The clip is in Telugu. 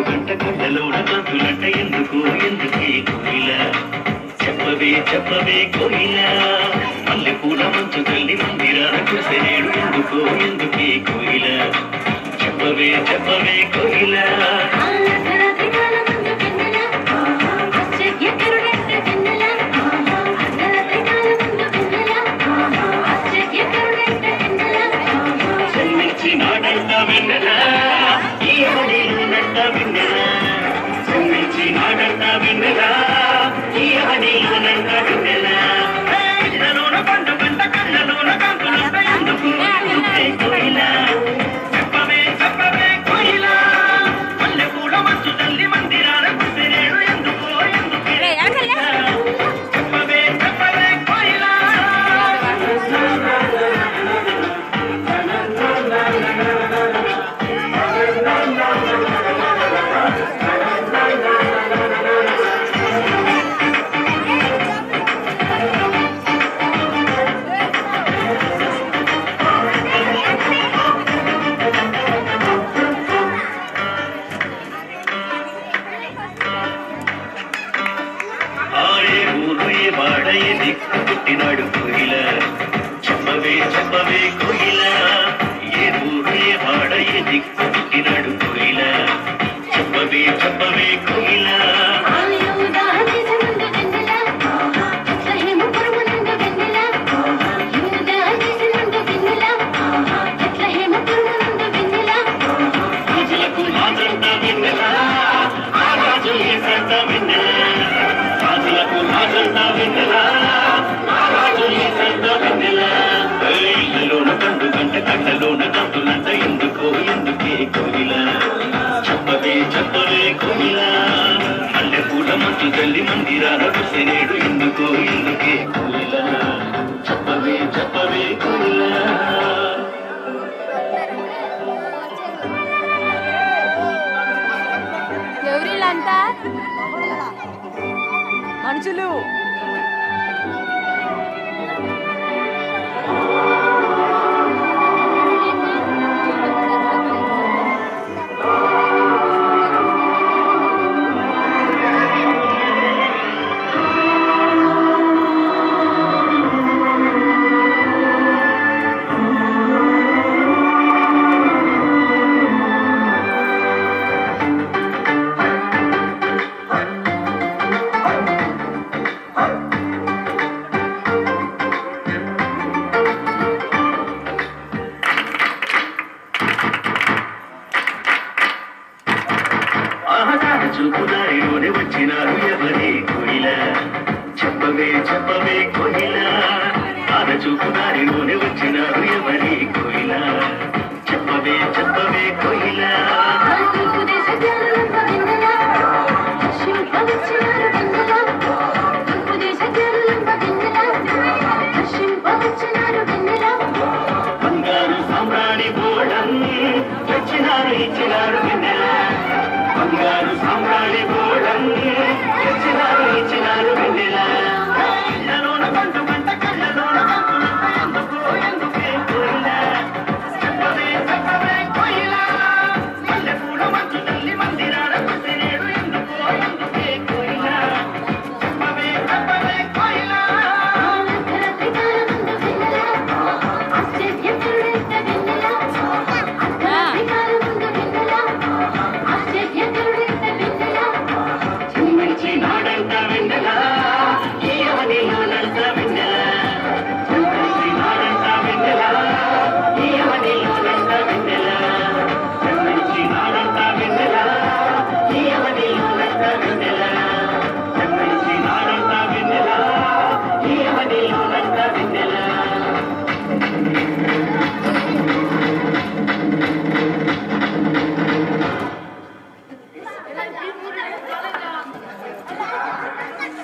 గంట కళ్ళలోన కాంతులంట ఎందుకు ఎందుకే కోయిల చెప్పవే చెప్పవే కోయిల మల్లె పూల మంచు తల్లి మందిరాన కురిసెనేడు ఎందుకో ఎందుకే కోయిల చెప్పవే చెప్పవే కోయిల నాడంట వెన్నెల ఈ హనీలునంట వెన్నెల చెమ్మించి నాడంట వెన్నెల ఈ హనీలునంట వెన్నెల కళ్ళలోన పండు గంట కళ్ళలోన కాంతులంట ఎందుకు ఎందుకే కోయిల చెప్పవే చెప్పవే కోయిల మల్లె పూల మంచు తల్లి మందిరాల కురిసెనేడు ఎందుకో ఎందుకే చెప్పవే చెప్పవే కోయిల వాడయే దిక్కు పుట్టినాడు కోయిల చెప్పవే చెప్పవే కోయిల ఏ ఊరు ఏ వాడయే దిక్కు పుట్టినాడు కోయిల చెప్పవే చెప్పవే కోయిల రాజులకు రాజంట వెన్నెల ఆ రాజు ఏసంట వెన్నెల రాజులకు రాజంట వెన్నెల ఆ రాజు ఏసంట వెన్నెల ఇళ్ళలోన కండు గంట కళ్ళలోన కంటులంట ఎందుకో ఎందుకే కోయిల చెప్పవే చెప్పవే కోయిల మల్లె పూల మంచు తల్లి మందిరాన కురిసెనేడు ఎందుకో ఎందుకే కోయిల చెప్పవే చెప్పవే కోయిల ఎవరిల్లంతా మనుషులు చూపుదారిలోనే వచ్చినారు ఎవరే కోయిల చెప్పవే చెప్పవే కోయిల ఆన చూపుదారిలోనే వచ్చినారు